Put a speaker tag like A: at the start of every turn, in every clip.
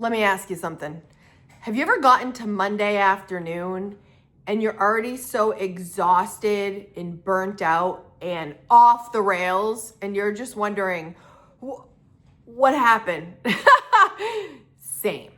A: Let me ask you something. Have you ever gotten to Monday afternoon and you're already so exhausted and burnt out and off the rails and you're just wondering, what happened? Same.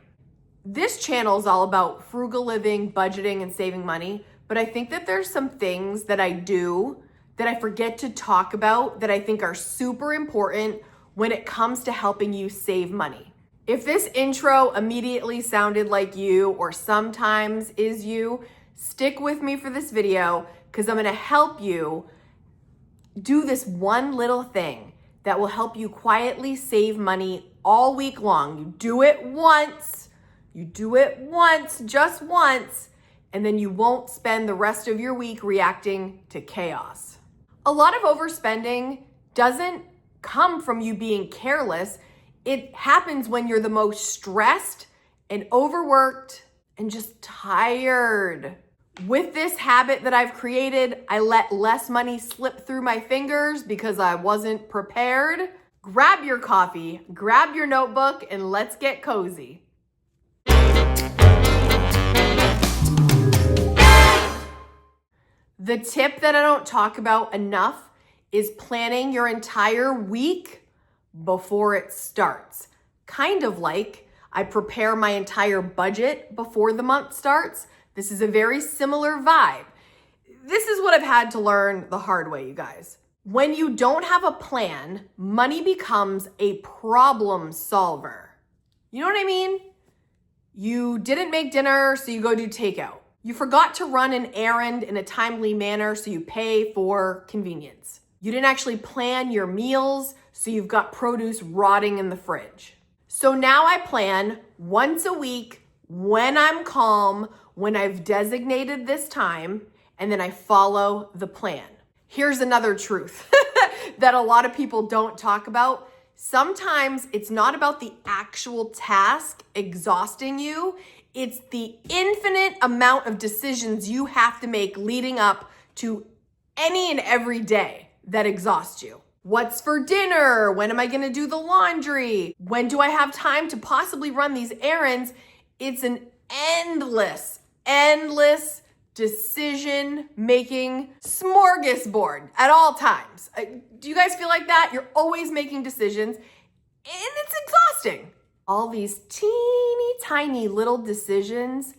A: This channel is all about frugal living, budgeting, and saving money, but I think that there's some things that I do that I forget to talk about that I think are super important when it comes to helping you save money. If this intro immediately sounded like you or sometimes is you, stick with me for this video because I'm gonna help you do this one little thing that will help you quietly save money all week long. You do it once, just once, and then you won't spend the rest of your week reacting to chaos. A lot of overspending doesn't come from you being careless. It happens when you're the most stressed and overworked and just tired. With this habit that I've created, I let less money slip through my fingers because I wasn't prepared. Grab your coffee, grab your notebook, and let's get cozy. The tip that I don't talk about enough is planning your entire week before it starts. Kind of like I prepare my entire budget before the month starts. This is a very similar vibe. This is what I've had to learn the hard way, you guys. When you don't have a plan, money becomes a problem solver. You know what I mean? You didn't make dinner, so you go do takeout. You forgot to run an errand in a timely manner, so you pay for convenience. You didn't actually plan your meals, so you've got produce rotting in the fridge. So now I plan once a week when I'm calm, when I've designated this time, and then I follow the plan. Here's another truth that a lot of people don't talk about. Sometimes it's not about the actual task exhausting you. It's the infinite amount of decisions you have to make leading up to any and every day that exhaust you. What's for dinner? When am I gonna do the laundry? When do I have time to possibly run these errands? It's an endless decision-making smorgasbord at all times. Do you guys feel like that? You're always making decisions, and it's exhausting. All these teeny tiny little decisions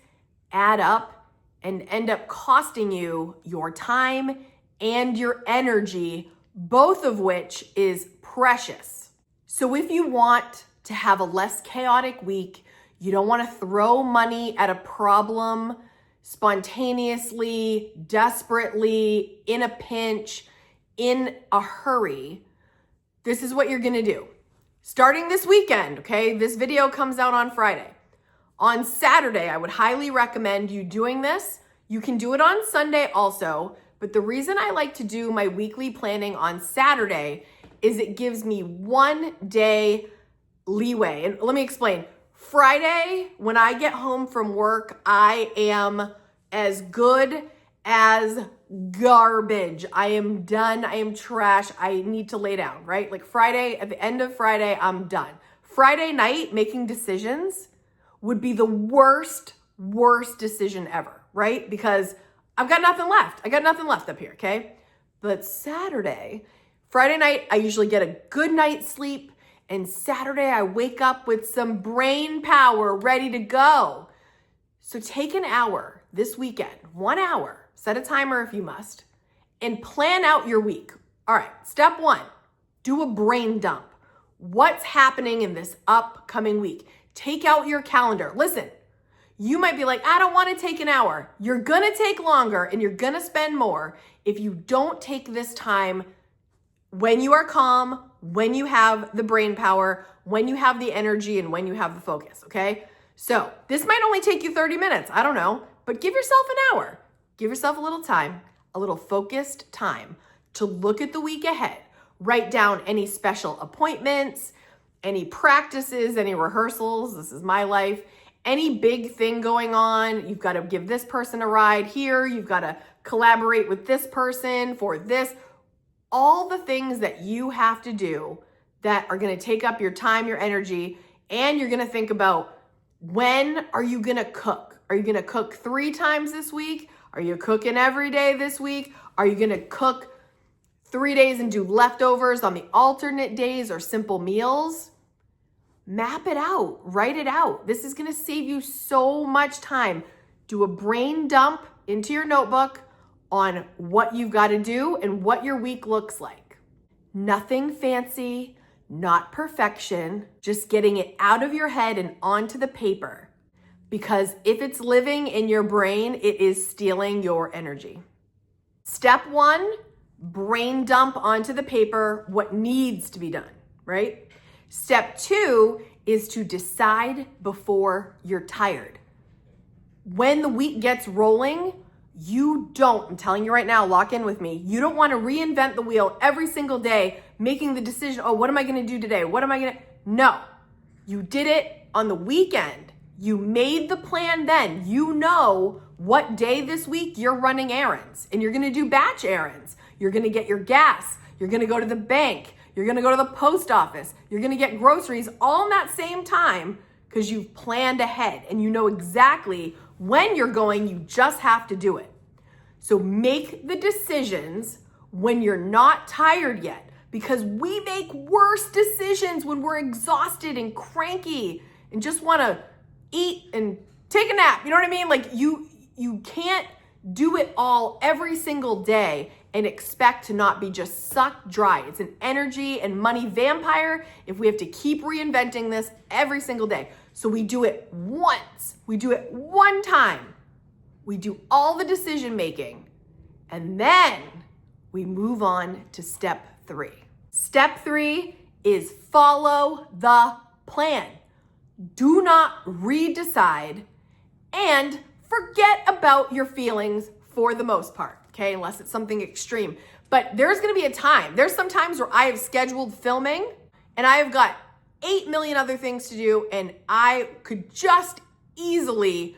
A: add up and end up costing you your time and your energy, both of which is precious. So if you want to have a less chaotic week, you don't want to throw money at a problem spontaneously, desperately, in a pinch, in a hurry, this is what you're gonna do. Starting this weekend, okay? This video comes out on Friday. On Saturday, I would highly recommend you doing this. You can do it on Sunday also, but the reason I like to do my weekly planning on Saturday is it gives me 1 day leeway. And let me explain. Friday, when I get home from work, I am as good as garbage. I am done. I am trash. I need to lay down, right? Like Friday, at the end of Friday, I'm done. Friday night, making decisions would be the worst decision ever, right? Because I've got nothing left. I got nothing left up here, okay? But Friday night, I usually get a good night's sleep. And Saturday, I wake up with some brain power ready to go. So take an hour this weekend, 1 hour, set a timer if you must, and plan out your week. All right, step 1, do a brain dump. What's happening in this upcoming week? Take out your calendar. Listen, you might be like, I don't want to take an hour. You're going to take longer and you're going to spend more if you don't take this time when you are calm, when you have the brain power, when you have the energy, and when you have the focus, okay? So this might only take you 30 minutes, I don't know, but give yourself an hour. Give yourself a little time, a little focused time to look at the week ahead. Write down any special appointments, any practices, any rehearsals. This is my life. Any big thing going on, you've got to give this person a ride here. You've got to collaborate with this person for this. All the things that you have to do that are going to take up your time, your energy, and you're going to think about When are you gonna cook? Are you gonna cook 3 times this week? Are you cooking every day this week? Are you gonna cook 3 days and do leftovers on the alternate days or simple meals? Map it out, write it out. This is gonna save you so much time. Do a brain dump into your notebook on what you've gotta do and what your week looks like. Nothing fancy, not perfection, just getting it out of your head and onto the paper. Because if it's living in your brain, it is stealing your energy. Step 1, brain dump onto the paper what needs to be done, right? Step 2 is to decide before you're tired. When the week gets rolling, you don't, I'm telling you right now, lock in with me. You don't want to reinvent the wheel every single day, making the decision, oh, what am I going to do today? No, you did it on the weekend. You made the plan then. You know what day this week you're running errands and you're going to do batch errands. You're going to get your gas. You're going to go to the bank. You're going to go to the post office. You're going to get groceries all in that same time because you've planned ahead and you know exactly when you're going. You just have to do it. So make the decisions when you're not tired yet, because we make worse decisions when we're exhausted and cranky and just want to eat and take a nap. You know what I mean? Like you can't do it all every single day and expect to not be just sucked dry. It's an energy and money vampire if we have to keep reinventing this every single day. So we do it once. We do it one time. We do all the decision making, and then we move on to step 3. Step 3 is follow the plan. Do not redecide and forget about your feelings for the most part, okay? Unless it's something extreme. But there's gonna be a time. There's some times where I have scheduled filming and I have got 8 million other things to do and I could just easily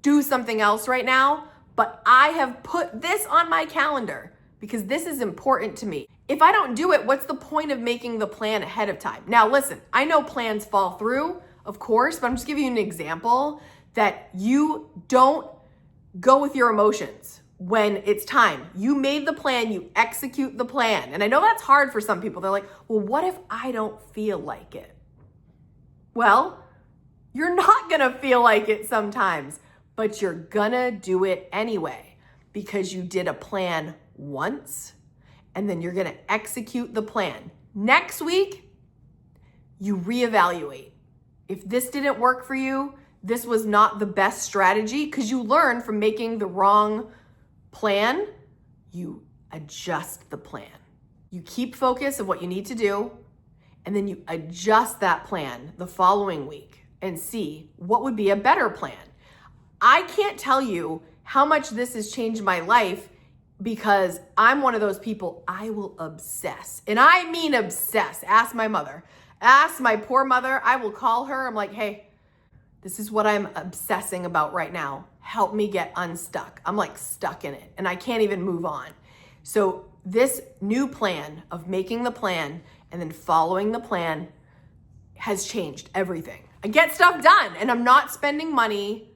A: do something else right now, but I have put this on my calendar because this is important to me. If I don't do it, what's the point of making the plan ahead of time? Now listen, I know plans fall through, of course, but I'm just giving you an example that you don't go with your emotions when it's time. You made the plan, you execute the plan. And I know that's hard for some people. They're like, well, what if I don't feel like it? Well, you're not gonna feel like it sometimes, but you're gonna do it anyway because you did a plan once and then you're gonna execute the plan. Next week, you reevaluate. If this didn't work for you, this was not the best strategy because you learned from making the wrong plan, you adjust the plan. You keep focus of what you need to do, and then you adjust that plan the following week and see what would be a better plan. I can't tell you how much this has changed my life because I'm one of those people, I will obsess. And I mean obsess. Ask my mother. Ask my poor mother. I will call her. I'm like, hey, this is what I'm obsessing about right now. Help me get unstuck. I'm like stuck in it and I can't even move on. So this new plan of making the plan and then following the plan has changed everything. I get stuff done and I'm not spending money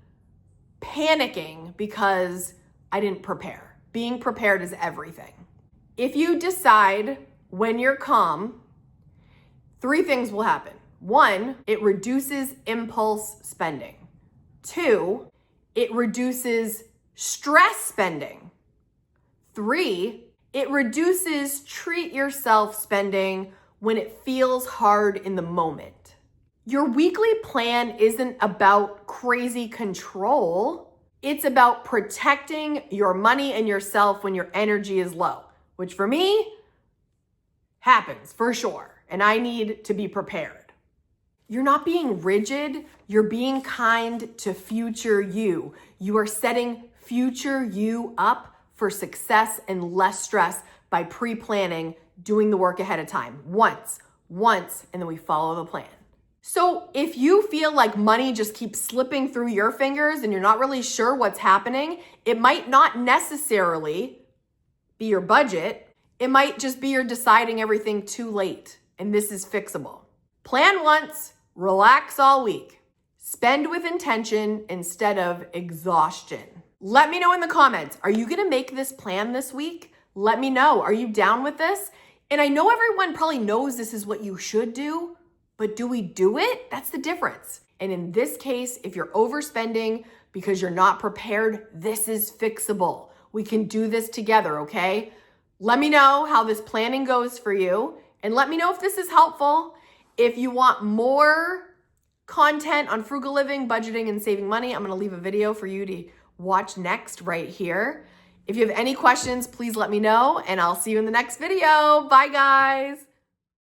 A: panicking because I didn't prepare. Being prepared is everything. If you decide when you're calm, 3 things will happen. 1, it reduces impulse spending. 2, it reduces stress spending. 3, it reduces treat yourself spending when it feels hard in the moment. Your weekly plan isn't about crazy control. It's about protecting your money and yourself when your energy is low, which for me happens for sure. And I need to be prepared. You're not being rigid. You're being kind to future you. You are setting future you up for success and less stress by pre-planning, doing the work ahead of time. Once, and then we follow the plan. So if you feel like money just keeps slipping through your fingers and you're not really sure what's happening, it might not necessarily be your budget. It might just be you're deciding everything too late, and this is fixable. Plan once, relax all week. Spend with intention instead of exhaustion. Let me know in the comments, are you gonna make this plan this week? Let me know, are you down with this? And I know everyone probably knows this is what you should do, but do we do it? That's the difference. And in this case, if you're overspending because you're not prepared, this is fixable. We can do this together, okay? Let me know how this planning goes for you, and let me know if this is helpful. If you want more content on frugal living, budgeting, and saving money, I'm gonna leave a video for you to watch next right here. If you have any questions, please let me know, and I'll see you in the next video. Bye, guys.